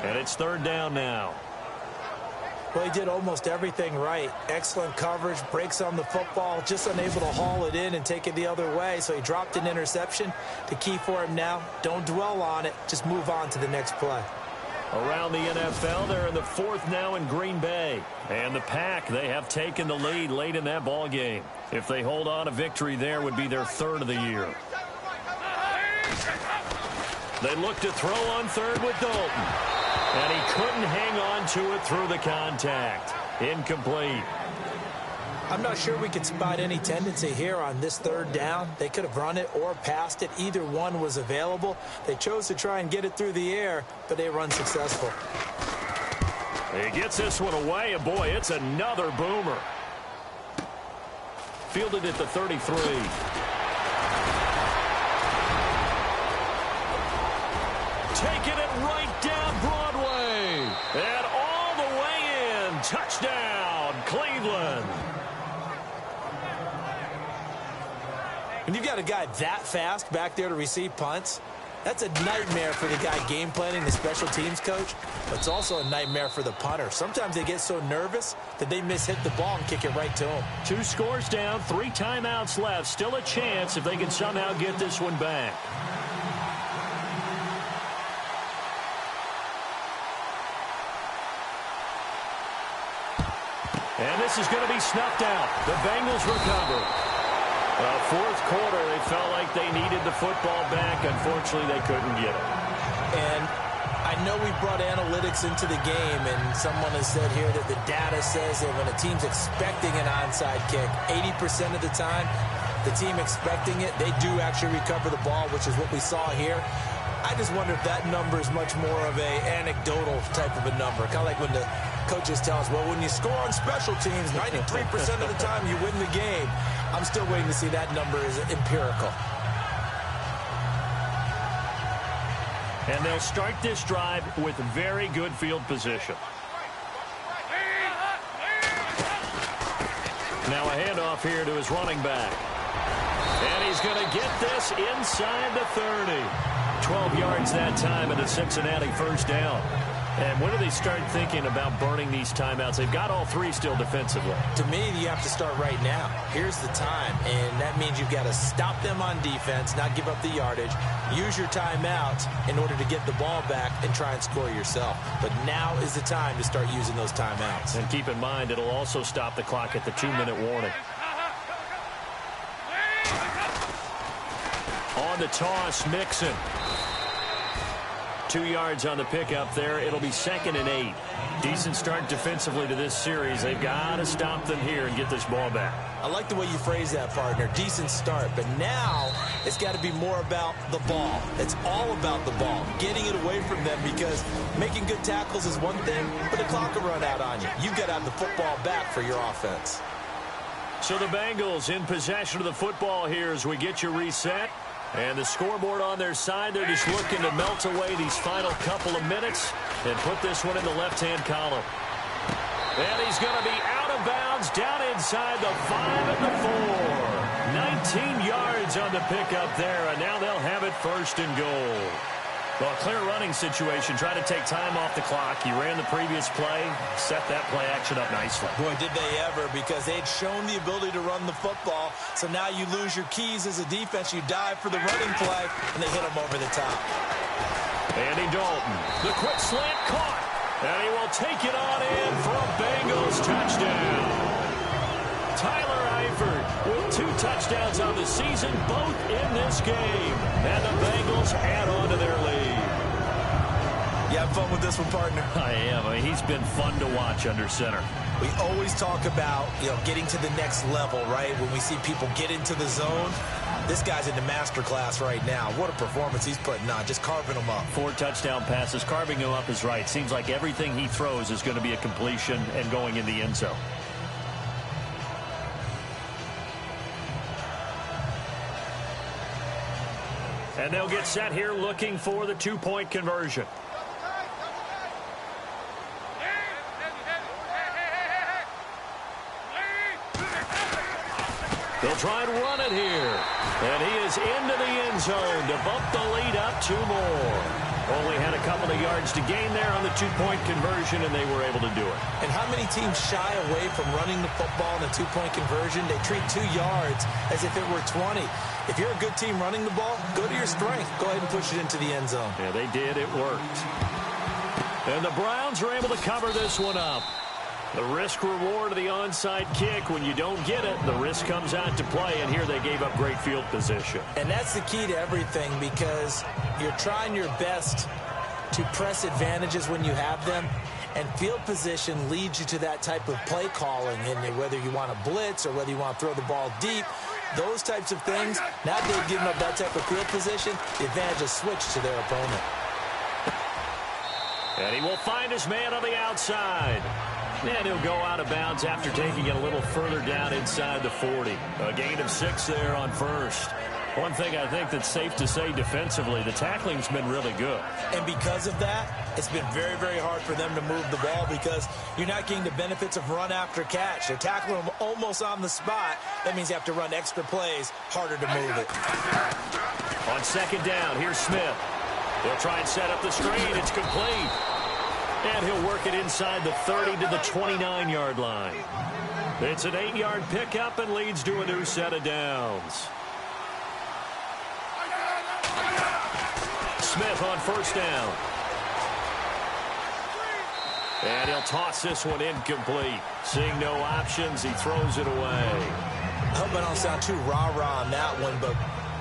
And it's third down now. Well, he did almost everything right. Excellent coverage, breaks on the football, just unable to haul it in and take it the other way. So he dropped an interception. The key for him now, don't dwell on it. Just move on to the next play. Around the NFL, they're in the 4th now in Green Bay. And the Pack, they have taken the lead late in that ball game. If they hold on, a victory there would be their 3rd of the year. They look to throw on third with Dalton. And he couldn't hang on to it through the contact. Incomplete. I'm not sure we could spot any tendency here on this third down. They could have run it or passed it. Either one was available. They chose to try and get it through the air, but they were unsuccessful. He gets this one away, and boy, it's another boomer. Fielded at the 33. Taking it right down Broadway. And all the way in. Touchdown, Cleveland. When you've got a guy that fast back there to receive punts, That's a nightmare for the guy game planning, the special teams coach, but it's also a nightmare for the punter. Sometimes they get so nervous that they mishit the ball and kick it right to him. 2 scores down, 3 timeouts left. Still a chance if they can somehow get this one back. And this is going to be snuffed out. The Bengals recover. Fourth quarter, they felt like they needed the football back. Unfortunately, they couldn't get it. And I know we brought analytics into the game, and someone has said here that the data says that when a team's expecting an onside kick, 80% of the time, the team expecting it, they do actually recover the ball, which is what we saw here. I just wonder if that number is much more of a anecdotal type of a number. Kind of like when the coaches tell us, well, when you score on special teams, 93% of the time you win the game. I'm still waiting to see that number is empirical. And they'll start this drive with very good field position. Now a handoff here to his running back. And he's going to get this inside the 30. 12 yards that time and a Cincinnati first down. And when do they start thinking about burning these timeouts? They've got all 3 still defensively. To me, you have to start right now. Here's the time, and that means you've got to stop them on defense, not give up the yardage, use your timeouts in order to get the ball back and try and score yourself. But now is the time to start using those timeouts. And keep in mind, it'll also stop the clock at the 2-minute warning. On the toss, Mixon. 2 yards on the pickup there. It'll be 2nd and 8. Decent start defensively to this series. They've got to stop them here and get this ball back. I like the way you phrase that, partner. Decent start. But now it's got to be more about the ball. It's all about the ball. Getting it away from them, because making good tackles is one thing, but the clock will run out on you. You've got to have the football back for your offense. So the Bengals in possession of the football here as we get you reset. And the scoreboard on their side, they're just looking to melt away these final couple of minutes and put this one in the left-hand column. And he's going to be out of bounds down inside the 5 and the 4. 19 yards on the pickup there, and now they'll have it 1st and goal. Well, clear running situation. Try to take time off the clock. He ran the previous play, set that play action up nicely. Boy, did they ever, because they'd shown the ability to run the football. So now you lose your keys as a defense. You dive for the running play, and they hit him over the top. Andy Dalton, the quick slant caught, and he will take it on in for a Bengals touchdown. Tyler Eifert with 2 touchdowns on the season, both in this game. And the Bengals add on to their lead. You have fun with this one, partner? I am. I mean, he's been fun to watch under center. We always talk about, getting to the next level, right? When we see people get into the zone. This guy's in the master class right now. What a performance he's putting on, just carving them up. 4 touchdown passes. Carving him up is right. Seems like everything he throws is going to be a completion and going in the end zone. And they'll get set here looking for the 2-point conversion. They'll try and run it here. And he is into the end zone to bump the lead up 2 more. Only had a couple of yards to gain there on the 2-point conversion, and they were able to do it. And how many teams shy away from running the football in a 2-point conversion? They treat 2 yards as if it were 20. If you're a good team running the ball, go to your strength. Go ahead and push it into the end zone. Yeah, they did. It worked. And the Browns are able to cover this one up. The risk-reward of the onside kick, when you don't get it, the risk comes out to play, and here they gave up great field position. And that's the key to everything, because you're trying your best to press advantages when you have them, and field position leads you to that type of play calling, and whether you want to blitz or whether you want to throw the ball deep, those types of things, now that they've given up that type of field position, the advantage is switched to their opponent. And he will find his man on the outside. And he'll go out of bounds after taking it a little further down inside the 40. A gain of 6 there on first. One thing I think that's safe to say defensively, the tackling's been really good. And because of that, it's been very, very hard for them to move the ball because you're not getting the benefits of run after catch. They're tackling them almost on the spot. That means you have to run extra plays, harder to move it. On second down, here's Smith. He'll try and set up the screen. It's complete. And he'll work it inside the 30 to the 29-yard line. It's an 8-yard pickup and leads to a new set of downs. Smith on first down. And he'll toss this one incomplete. Seeing no options, he throws it away. I hope I don't sound too rah-rah on that one, but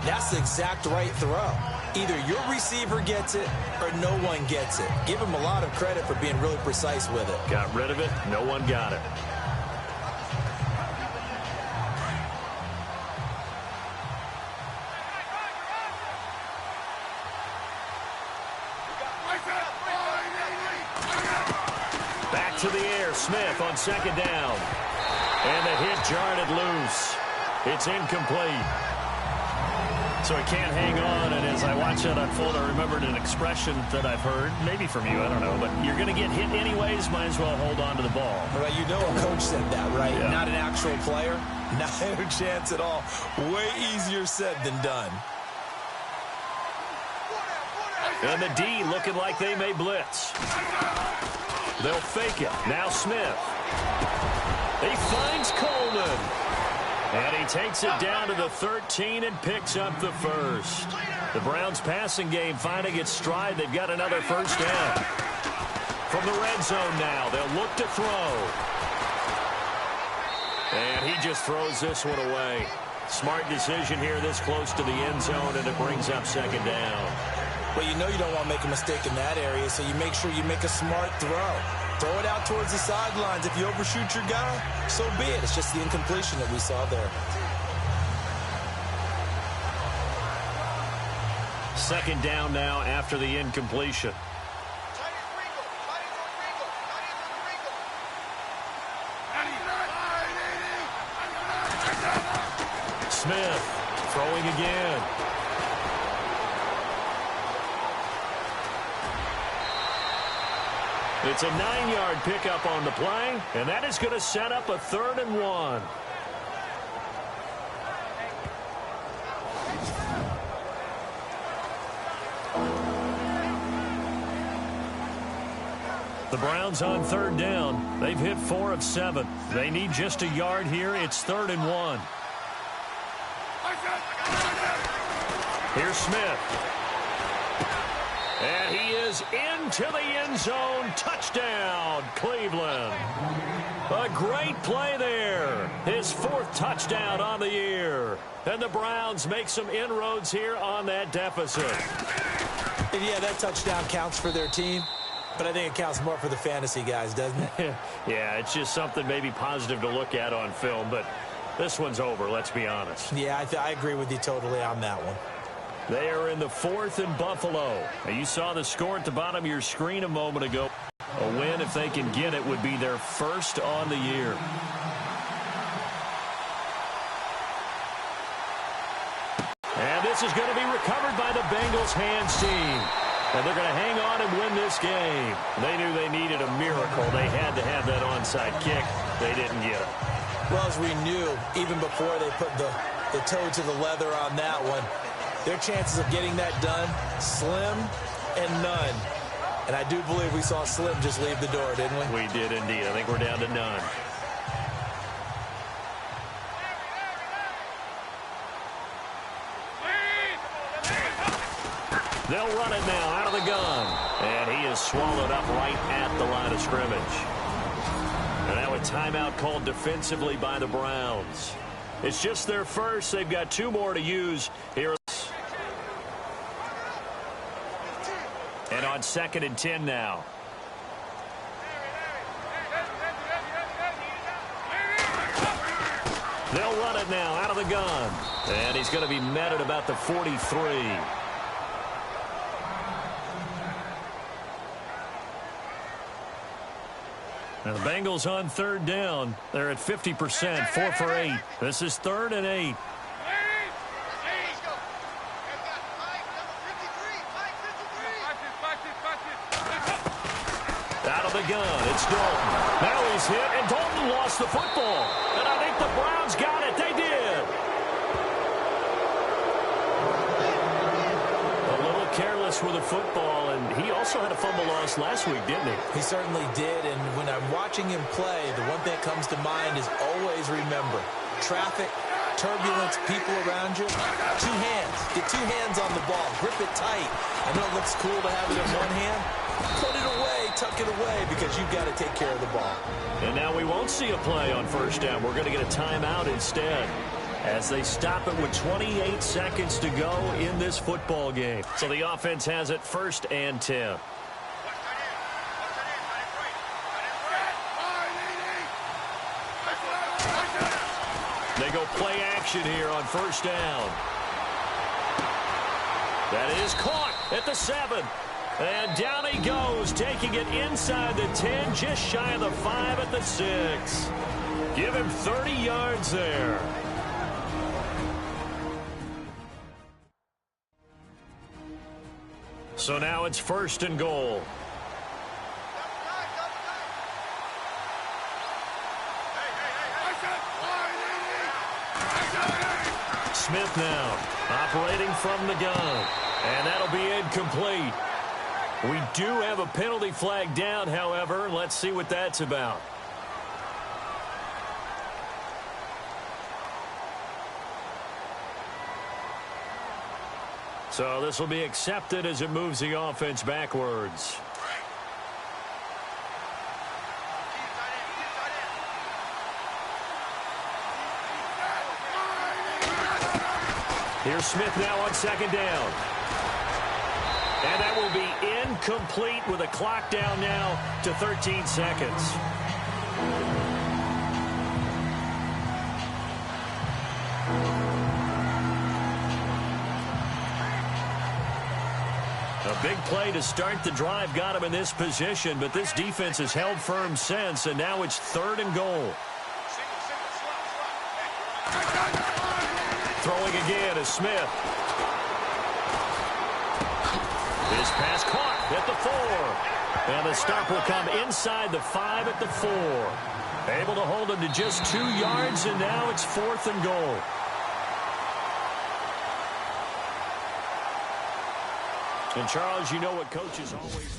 that's the exact right throw. Either your receiver gets it or no one gets it. Give him a lot of credit for being really precise with it. Got rid of it. No one got it. Back to the air. Smith on second down. And the hit jarred it loose. It's incomplete. So he can't hang on, and as I watch that unfold, I remembered an expression that I've heard, maybe from you, I don't know, but you're going to get hit anyways, might as well hold on to the ball. Right, you know a coach said that, right? Yeah. Not an actual player. Not a chance at all. Way easier said than done. And the D looking like they may blitz. They'll fake it. Now Smith. He finds Coleman. And he takes it down to the 13 and picks up the first. The Browns passing game finding its stride. They've got another first down. From the red zone now, they'll look to throw. And he just throws this one away. Smart decision here this close to the end zone, and it brings up second down. Well, you know you don't want to make a mistake in that area, so you make sure you make a smart throw. Throw it out towards the sidelines. If you overshoot your guy, so be it. It's just the incompletion that we saw there. Second down now after the incompletion. Smith throwing again. It's a 9-yard pickup on the play, and that is going to set up a 3rd and 1. The Browns on 3rd down. They've hit 4 of 7. They need just a yard here. It's 3rd and 1. Here's Smith. And he is into the end zone. Touchdown, Cleveland. A great play there. His 4th touchdown on the year. And the Browns make some inroads here on that deficit. And yeah, that touchdown counts for their team, but I think it counts more for the fantasy guys, doesn't it? Yeah, it's just something maybe positive to look at on film, but this one's over, let's be honest. Yeah, I agree with you totally on that one. They are in the 4th in Buffalo. Now, you saw the score at the bottom of your screen a moment ago. A win, if they can get it, would be their 1st on the year. And this is going to be recovered by the Bengals hands team. And they're going to hang on and win this game. They knew they needed a miracle. They had to have that onside kick. They didn't get it. Well, as we knew, even before they put the toe to the leather on that one, their chances of getting that done, slim and none. And I do believe we saw Slim just leave the door, didn't we? We did indeed. I think we're down to none. They'll run it now out of the gun. And he is swallowed up right at the line of scrimmage. And now a timeout called defensively by the Browns. It's just their first. They've got 2 more to use here. And on 2nd and 10 now. They'll run it now out of the gun. And he's going to be met at about the 43. Now the Bengals on 3rd down. They're at 50%, 4 for 8. This is 3rd and 8. the gun. It's Dalton. Now he's hit, and Dalton lost the football. And I think the Browns got it. They did. A little careless with the football, and he also had a fumble loss last week, didn't he? He certainly did, and when I'm watching him play, the one thing that comes to mind is always remember, traffic, turbulence, people around you, two hands. Get two hands on the ball. Grip it tight. I know it looks cool to have it in one hand. Put it away, tuck it away, because you've got to take care of the ball. And now we won't see a play on first down. We're going to get a timeout instead as they stop it with 28 seconds to go in this football game. So the offense has it 1st and 10. They go play action here on first down. That is caught at the 7. And down he goes, taking it inside the 10, just shy of the 5 at the 6. Give him 30 yards there. So now it's 1st and goal. Smith now operating from the gun. And that'll be incomplete. We do have a penalty flag down, however. Let's see what that's about. So this will be accepted as it moves the offense backwards. Here's Smith now on 2nd down. And that will be incomplete with a clock down now to 13 seconds. A big play to start the drive got him in this position, but this defense has held firm since, and now it's 3rd and goal. Throwing again is Smith. His pass caught at the 4. And the stop will come inside the 5 at the 4. Able to hold him to just 2 yards, and now it's 4th and goal. And, Charles, you know what coaches always...